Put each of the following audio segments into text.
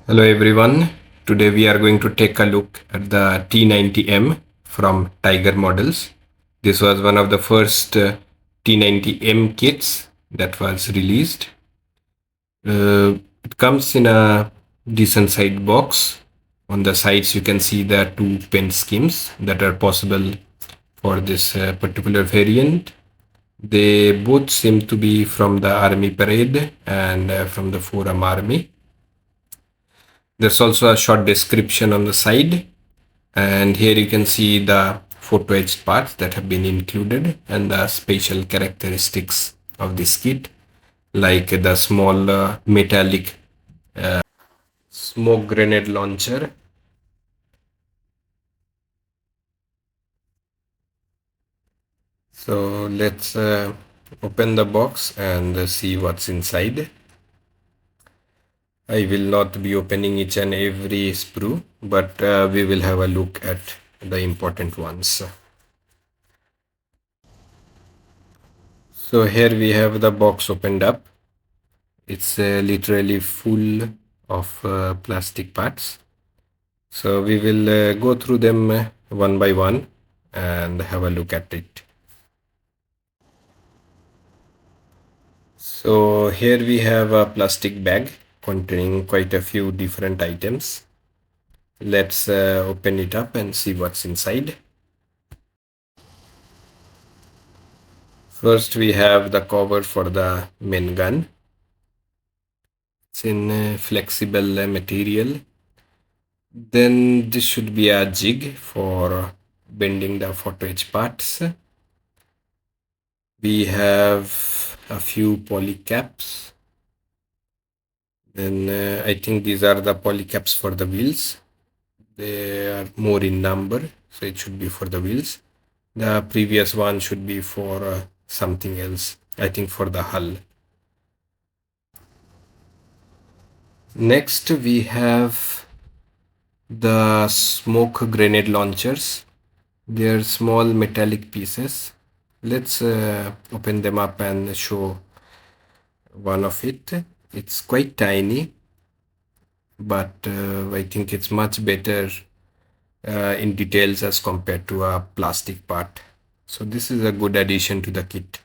Hello everyone. Today we are going to take a look at the T90M from Tiger models. This was one of the first T90M kits that was released. It comes in a decent sized box. On the sides you can see the two pen schemes that are possible for this particular variant. They both seem to be from the Army Parade and from the Forum Army. There's also a short description on the side, and here you can see the photo etched parts that have been included and the special characteristics of this kit, like the small metallic smoke grenade launcher. So let's open the box and see what's inside. I will not be opening each and every sprue, but we will have a look at the important ones. So here we have the box opened up. It's literally full of plastic parts. So we will go through them one by one and have a look at it. So here we have a plastic bag containing quite a few different items. Let's open it up and see what's inside. First we have the cover for the main gun. It's in flexible material. Then this should be a jig for bending the photo etch parts. We have a few poly caps. Then I think these are the poly caps for the wheels. They are more in number, so it should be for the wheels. The previous one should be for something else, I think for the hull. Next we have the smoke grenade launchers. They're small metallic pieces. Let's open them up and show one of it. It's quite tiny, but I think it's much better in details as compared to a plastic part. So this is a good addition to the kit.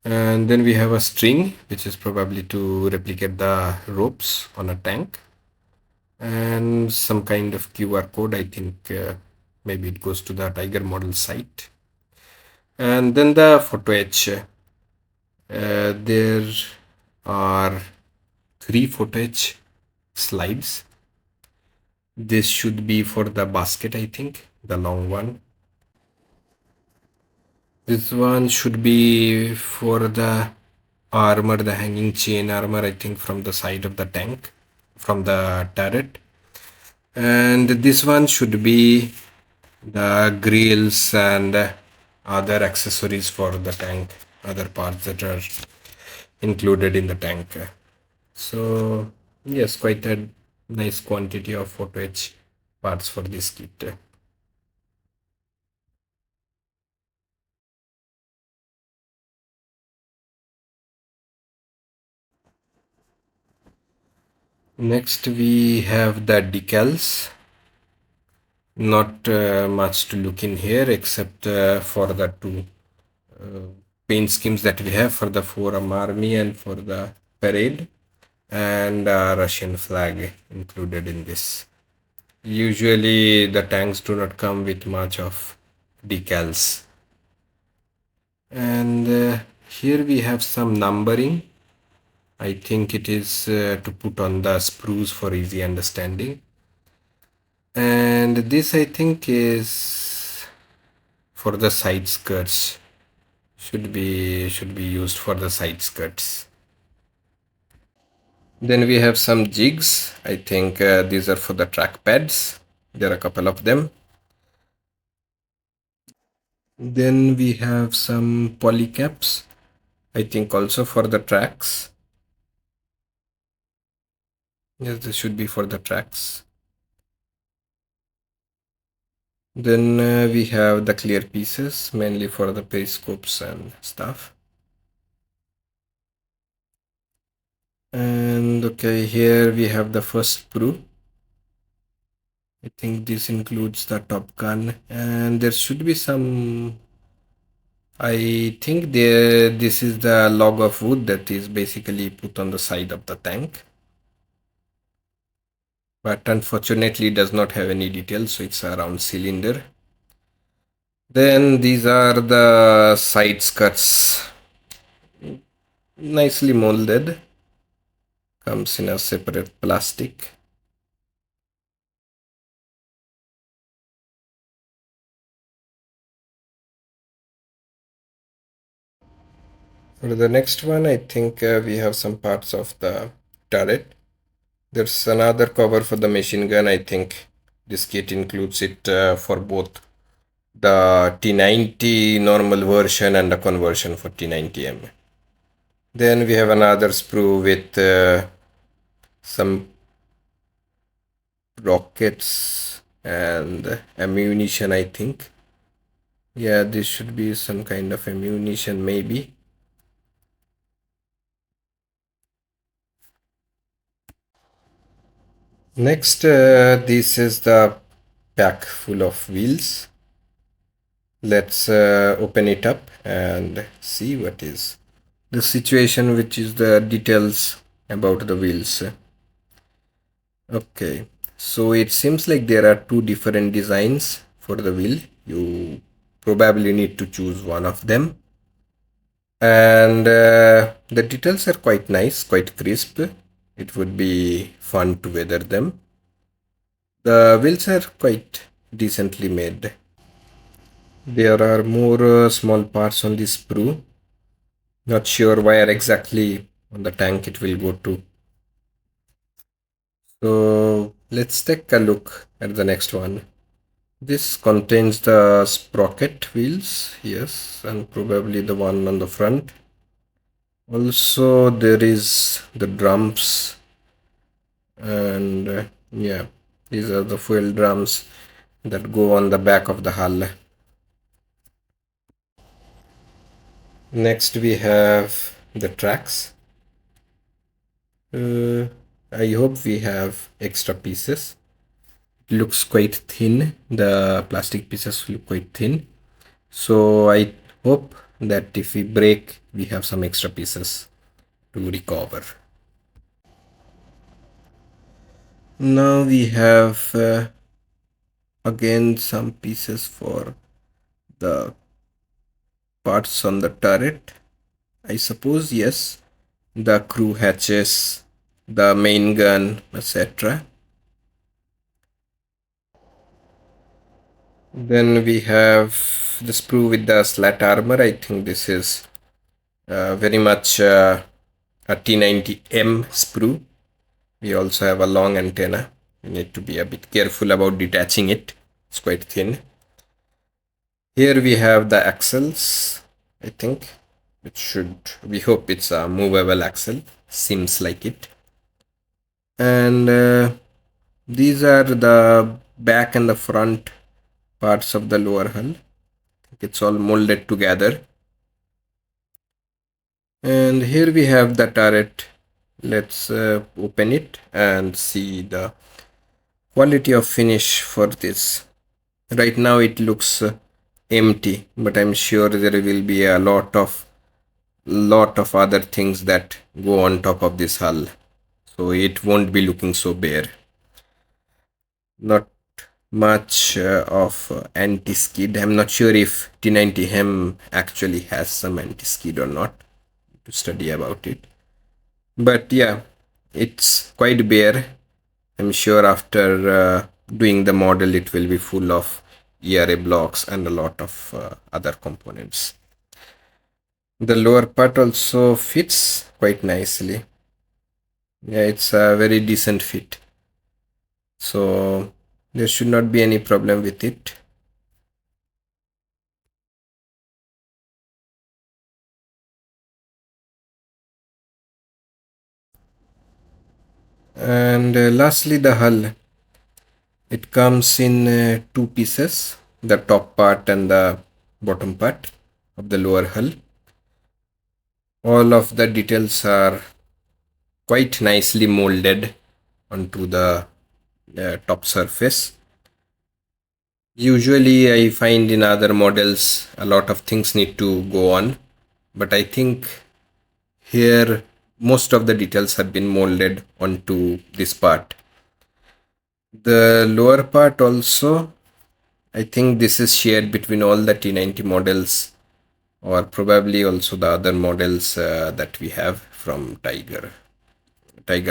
And then we have a string, which is probably to replicate the ropes on a tank, and some kind of QR code. I think maybe it goes to the Tiger model site. And then the photo etch. There are 3 photo etch slides. This should be for the basket, I think, the long one. This one should be for the armor, the hanging chain armor, I think, from the side of the tank, from the turret. And this one should be the grills and other accessories for the tank, other parts that are included in the tank. So yes, quite a nice quantity of photo etch parts for this kit. Next we have the decals. Not much to look in here except for the two paint schemes that we have for the Forum Army and for the parade, and Russian flag included in this. Usually the tanks do not come with much of decals. And here we have some numbering. I think it is to put on the sprues for easy understanding. And this I think is for the side skirts. Should be used for the side skirts. Then we have some jigs. I think these are for the track pads. There are a couple of them. Then we have some poly caps. I think also for the tracks. Yes, this should be for the tracks. Then we have the clear pieces, mainly for the periscopes and stuff. And okay, here we have the first sprue. I think this includes the top gun, and there should be some. I think this is the log of wood that is basically put on the side of the tank, but unfortunately it does not have any details, so it's a round cylinder. Then these are the side skirts, nicely molded, comes in a separate plastic. For the next one, I think we have some parts of the turret. There's another cover for the machine gun. I think this kit includes it for both the T90 normal version and the conversion for T90M. Then we have another sprue with some rockets and ammunition, I think. Yeah, this should be some kind of ammunition, maybe. Next, this is the pack full of wheels. Let's open it up and see what is the situation, which is the details about the wheels. Okay, so it seems like there are two different designs for the wheel. You probably need to choose one of them. And the details are quite nice, quite crisp. It would be fun to weather them. The wheels are quite decently made. There are more small parts on this sprue. Not sure where exactly on the tank it will go to. So let's take a look at the next one. This contains the sprocket wheels, yes, and probably the one on the front. Also, there is the drums, and yeah, these are the fuel drums that go on the back of the hull. Next, we have the tracks. I hope we have extra pieces. It looks quite thin. The plastic pieces look quite thin. So I hope that if we break, we have some extra pieces to recover. Now we have again some pieces for the parts on the turret. I suppose, yes, the crew hatches, the main gun, etc. Then we have the sprue with the slat armor. I think this is very much a T90M sprue. We also have a long antenna. We need to be a bit careful about detaching it. It's quite thin. Here we have the axles. I think we hope it's a movable axle. Seems like it. And these are the back and the front parts of the lower hull. It's all molded together. And here we have the turret. Let's open it and see the quality of finish for this. Right now it looks empty, but I'm sure there will be a lot of other things that go on top of this hull, so it won't be looking so bare. Not much of anti-skid. I'm not sure if T90M actually has some anti-skid or not, to study about it. But yeah, it's quite bare. I'm sure after doing the model, it will be full of ERA blocks and a lot of other components. The lower part also fits quite nicely. Yeah, it's a very decent fit. So there should not be any problem with it. And lastly, the hull. It comes in two pieces, the top part and the bottom part of the lower hull. All of the details are quite nicely molded onto the top surface. Usually, I find in other models a lot of things need to go on, but I think here most of the details have been molded onto this part. The lower part also, I think this is shared between all the T90 models, or probably also the other models that we have from Tiger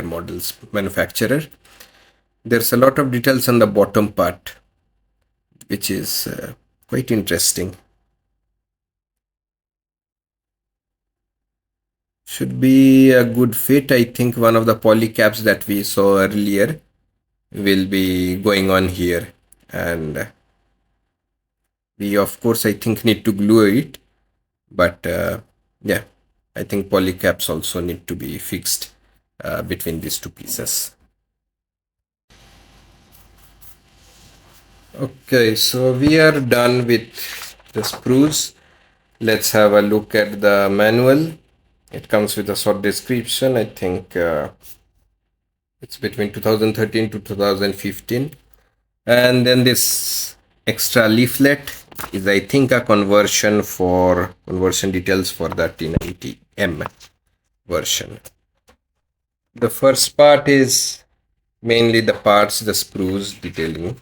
models manufacturer. There's a lot of details on the bottom part, which is quite interesting. Should be a good fit. I think one of the poly caps that we saw earlier will be going on here, and we of course I think need to glue it, but yeah, I think poly caps also need to be fixed between these two pieces. Okay, so we are done with the sprues. Let's have a look at the manual. It comes with a short description. I think it's between 2013 to 2015. And then this extra leaflet is, I think, a conversion details for the T90M version. The first part is mainly the parts, the sprues detailing.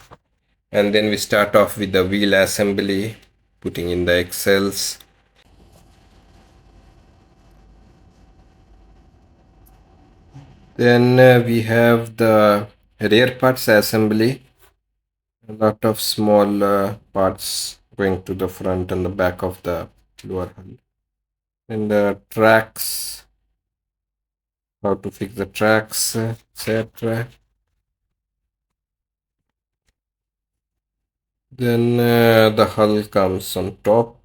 And then we start off with the wheel assembly, putting in the axles. Then we have the rear parts assembly. A lot of small parts going to the front and the back of the lower hull. And the tracks, how to fix the tracks, etc. Then the hull comes on top,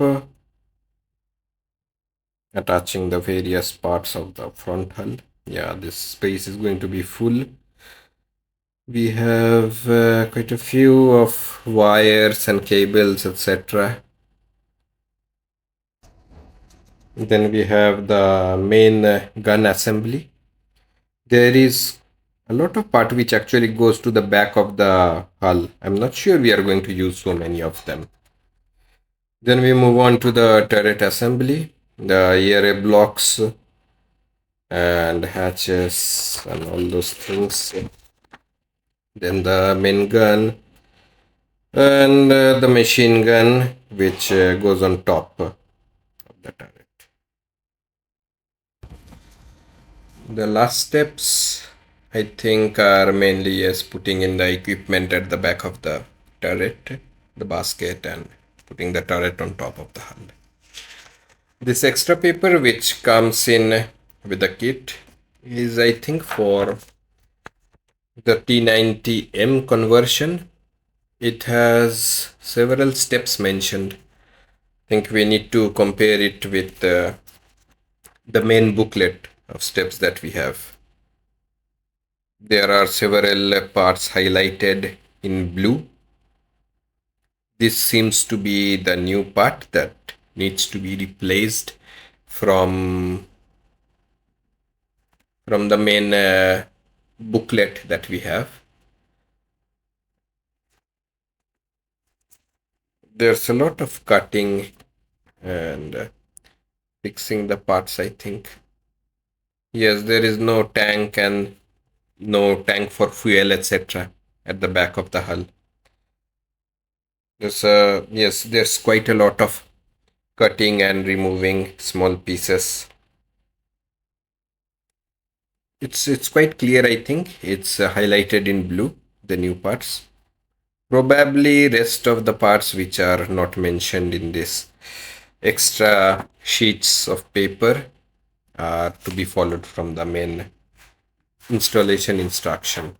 attaching the various parts of the front hull. Yeah, this space is going to be full. We have quite a few of wires and cables, etc. Then we have the main gun assembly. There is a lot of part which actually goes to the back of the hull. I'm not sure we are going to use so many of them. Then we move on to the turret assembly, the ERA blocks and hatches and all those things. Then the main gun and the machine gun, which goes on top of the turret. The last steps, I think, are mainly yes, putting in the equipment at the back of the turret, the basket, and putting the turret on top of the hull. This extra paper which comes in with the kit is, I think, for the T90M conversion. It has several steps mentioned. I think we need to compare it with the main booklet of steps that we have. There are several parts highlighted in blue. This seems to be the new part that needs to be replaced from the main booklet that we have. There's a lot of cutting and fixing the parts, I think. Yes, there is no tank and no tank for fuel, etc. at the back of the hull. There's quite a lot of cutting and removing small pieces. It's quite clear, I think. It's highlighted in blue, the new parts. Probably rest of the parts which are not mentioned in this extra sheets of paper are to be followed from the main installation instruction.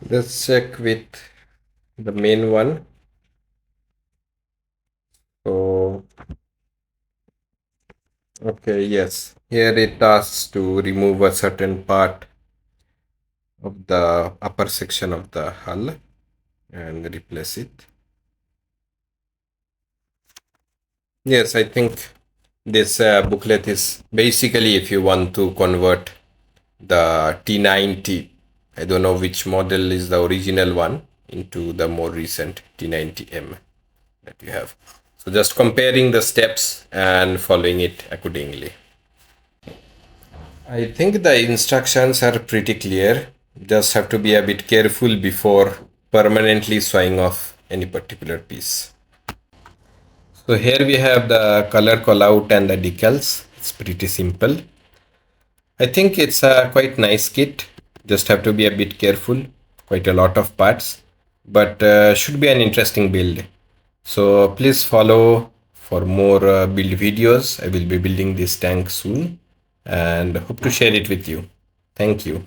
Let's check with the main one. So, okay, yes. Here it asks to remove a certain part of the upper section of the hull and replace it. Yes, I think This booklet is basically if you want to convert the T90, I don't know which model is the original one, into the more recent T90M that you have. So just comparing the steps and following it accordingly. I think the instructions are pretty clear. Just have to be a bit careful before permanently swaying off any particular piece. So here we have the color callout and the decals. It's pretty simple. I think it's a quite nice kit. Just have to be a bit careful. Quite a lot of parts, but should be an interesting build. So please follow for more build videos. I will be building this tank soon and hope to share it with you. Thank you.